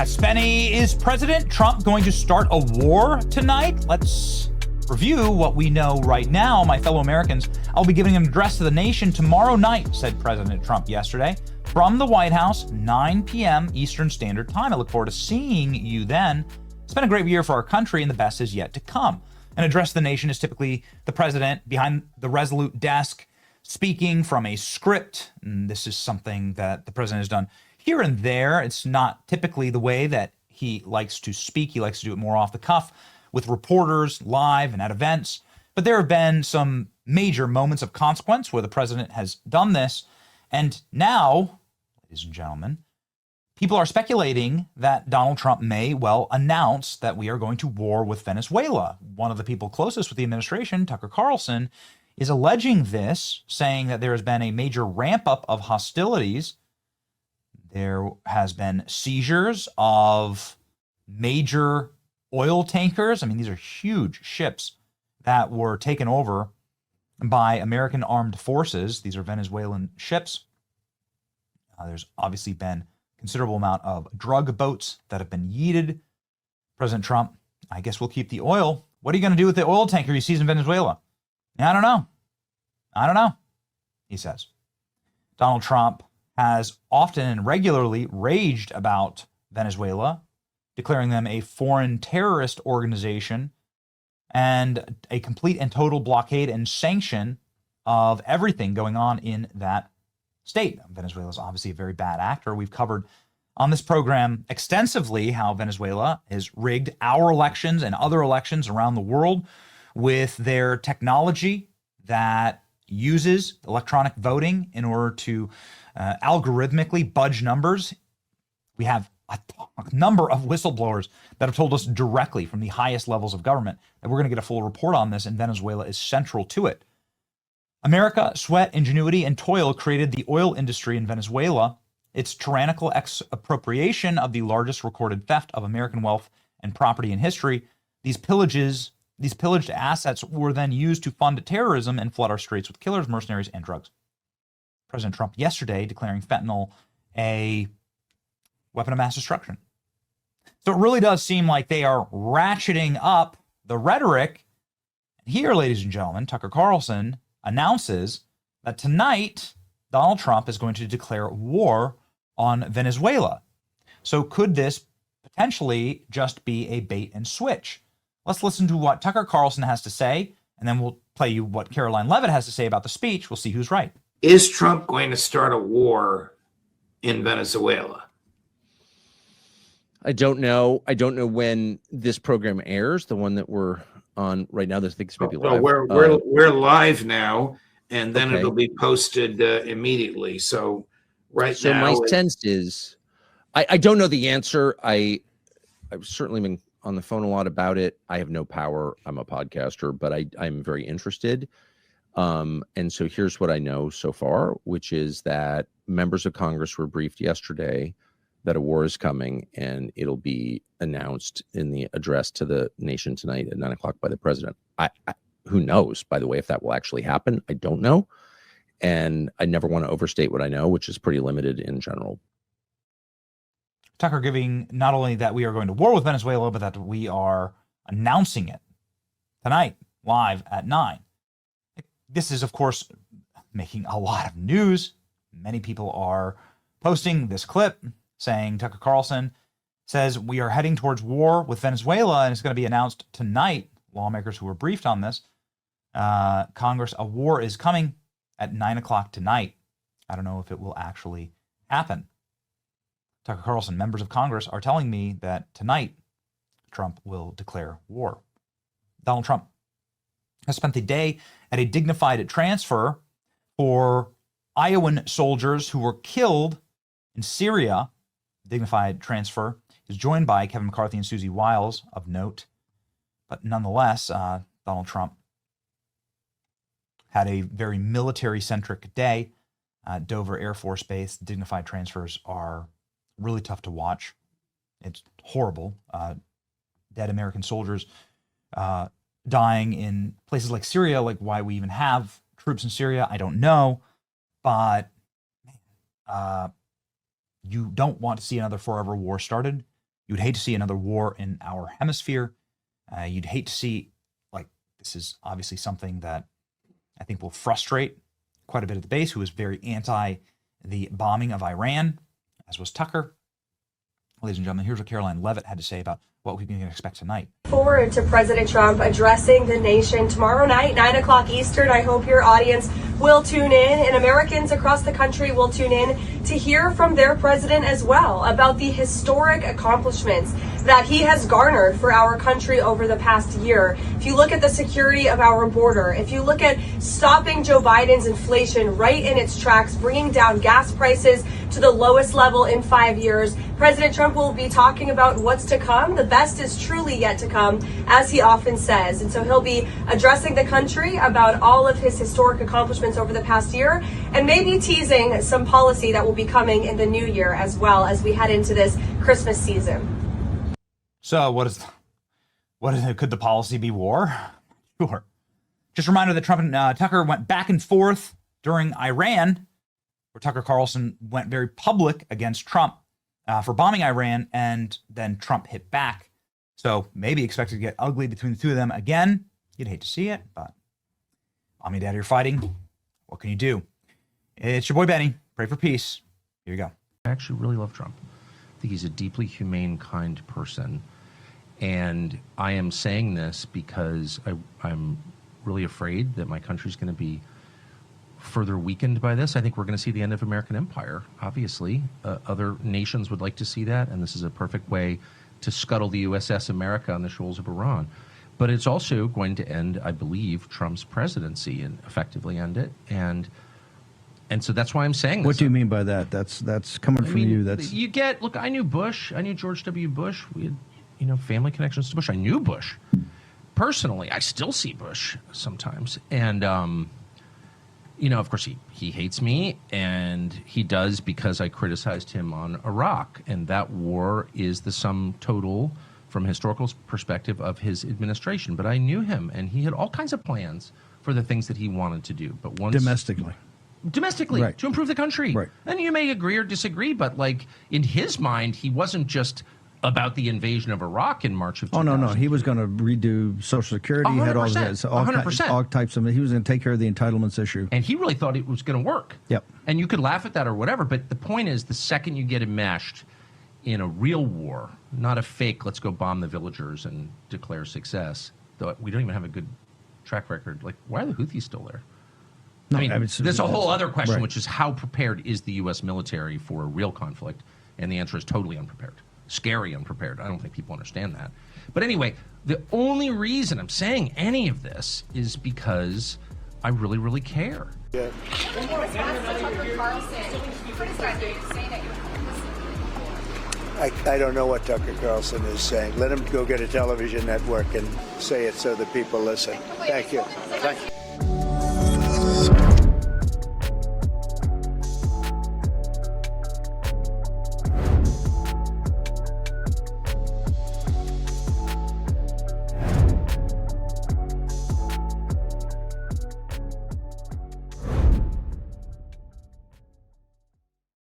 Spenny, is President Trump going to start a war tonight? Let's review what we know right now, my fellow Americans. I'll be giving an address to the nation tomorrow night, said President Trump yesterday, from the White House, 9 p.m. Eastern Standard Time. I look forward to seeing you then. It's been a great year for our country, and the best is yet to come. An address to the nation is typically the president behind the resolute desk, speaking from a script. And this is something that the president has done here and there. It's not typically the way that he likes to speak. He likes to do it more off the cuff with reporters live and at events. But there have been some major moments of consequence where the president has done this. And now, ladies and gentlemen, people are speculating that Donald Trump may well announce that we are going to war with Venezuela. One of the people closest with the administration, Tucker Carlson, is alleging this, saying that there has been a major ramp up of hostilities. There has been seizures of major oil tankers. I mean, these are huge ships that were taken over by American armed forces. These are Venezuelan ships. There's obviously been considerable amount of drug boats that have been yeeted. President Trump, I guess we'll keep the oil. What are you going to do with the oil tanker he sees in Venezuela? I don't know, he says. Donald Trump has often and regularly raged about Venezuela, declaring them a foreign terrorist organization and a complete and total blockade and sanction of everything going on in that state. Venezuela is obviously a very bad actor. We've covered on this program extensively how Venezuela has rigged our elections and other elections around the world with their technology that uses electronic voting in order to algorithmically budge numbers. We have a number of whistleblowers that have told us directly from the highest levels of government that we're going to get a full report on this, and Venezuela is central to it. America, sweat, ingenuity, and toil created the oil industry in Venezuela. Its tyrannical expropriation of the largest recorded theft of American wealth and property in history. These pillaged assets were then used to fund terrorism and flood our streets with killers, mercenaries, and drugs. President Trump yesterday declaring fentanyl a weapon of mass destruction. So it really does seem like they are ratcheting up the rhetoric. Here, ladies and gentlemen, Tucker Carlson announces that tonight Donald Trump is going to declare war on Venezuela. So could this potentially just be a bait and switch? Let's listen to what Tucker Carlson has to say, and then we'll play you what Caroline Leavitt has to say about the speech. We'll see who's right. Is Trump going to start a war in Venezuela? I don't know. I don't know when this program airs, the one that we're on right now. This thing's maybe live. We're live now, and then okay. It'll be posted immediately. So now, my sense is, I don't know the answer. I've certainly been on the phone a lot about it. I have no power. I'm a podcaster, but I'm very interested. And so here's what I know so far, which is that members of Congress were briefed yesterday that a war is coming, and it'll be announced in the address to the nation tonight at 9:00 by the president. Who knows, by the way, if that will actually happen? I don't know. And I never want to overstate what I know, which is pretty limited in general. Tucker giving not only that we are going to war with Venezuela, but that we are announcing it tonight, live at 9. This is, of course, making a lot of news. Many people are posting this clip saying Tucker Carlson says we are heading towards war with Venezuela, and it's going to be announced tonight. Lawmakers who were briefed on this, Congress, a war is coming at 9:00 tonight. I don't know if it will actually happen. Tucker Carlson, members of Congress are telling me that tonight Trump will declare war. Donald Trump has spent the day at a dignified transfer for Iowan soldiers who were killed in Syria. Dignified transfer is joined by Kevin McCarthy and Susie Wiles of note. But nonetheless, Donald Trump had a very military-centric day. Dover Air Force Base, dignified transfers are really tough to watch. It's horrible. Dead American soldiers dying in places like Syria, like why we even have troops in Syria, I don't know. But you don't want to see another forever war started. You'd hate to see another war in our hemisphere. You'd hate to see, like, this is obviously something that I think will frustrate quite a bit of the base, who is very anti the bombing of Iran, as was Tucker. Ladies and gentlemen, here's what Caroline Leavitt had to say about what we can expect tonight. Forward to President Trump addressing the nation tomorrow night, 9 o'clock Eastern. I hope your audience will tune in, and Americans across the country will tune in to hear from their president as well about the historic accomplishments that he has garnered for our country over the past year. If you look at the security of our border, if you look at stopping Joe Biden's inflation right in its tracks, bringing down gas prices to the lowest level in 5 years, President Trump will be talking about what's to come. The best is truly yet to come, as he often says. And so he'll be addressing the country about all of his historic accomplishments over the past year, and maybe teasing some policy that will be coming in the new year as well, as we head into this Christmas season. So could the policy be war? Sure. Just a reminder that Trump and Tucker went back and forth during Iran, where Tucker Carlson went very public against Trump for bombing Iran, and then Trump hit back. So maybe expected to get ugly between the two of them again. You'd hate to see it, but Mommy and Daddy are fighting. What can you do? It's your boy Benny. Pray for peace. Here you go. I actually really love Trump. I think he's a deeply humane, kind person. And I am saying this because I'm really afraid that my country's going to be further weakened by this. I think we're going to see the end of American empire, obviously. Other nations would like to see that, and this is a perfect way to scuttle the USS America on the shoals of Iran. But it's also going to end, I believe, Trump's presidency and effectively end it. And so that's why I'm saying this. What do you mean by that? That's coming from you. That's you get. Look, I knew Bush. I knew George W. Bush. We had, family connections to Bush. I knew Bush personally. I still see Bush sometimes, and of course, he hates me, and he does because I criticized him on Iraq, and that war is the sum total, from a historical perspective, of his administration. But I knew him, and he had all kinds of plans for the things that he wanted to do. But once domestically, right, to improve the country. Right. And you may agree or disagree, but like in his mind, he wasn't just about the invasion of Iraq in March of 2000. Oh, no. He was going to redo Social Security. 100%, He had all that. 100%. All types of. He was going to take care of the entitlements issue. And he really thought it was going to work. Yep. And you could laugh at that or whatever, but the point is, the second you get enmeshed in a real war, not a fake, let's go bomb the villagers and declare success, though we don't even have a good track record. Like, why are the Houthis still there? No, I mean, there's a whole other question, right, which is how prepared is the U.S. military for a real conflict? And the answer is totally unprepared. Scary unprepared. I don't think people understand that. But anyway, the only reason I'm saying any of this is because I really, really care. Yeah. I don't know what Tucker Carlson is saying. Let him go get a television network and say it so that people listen. Thank you. Thank you.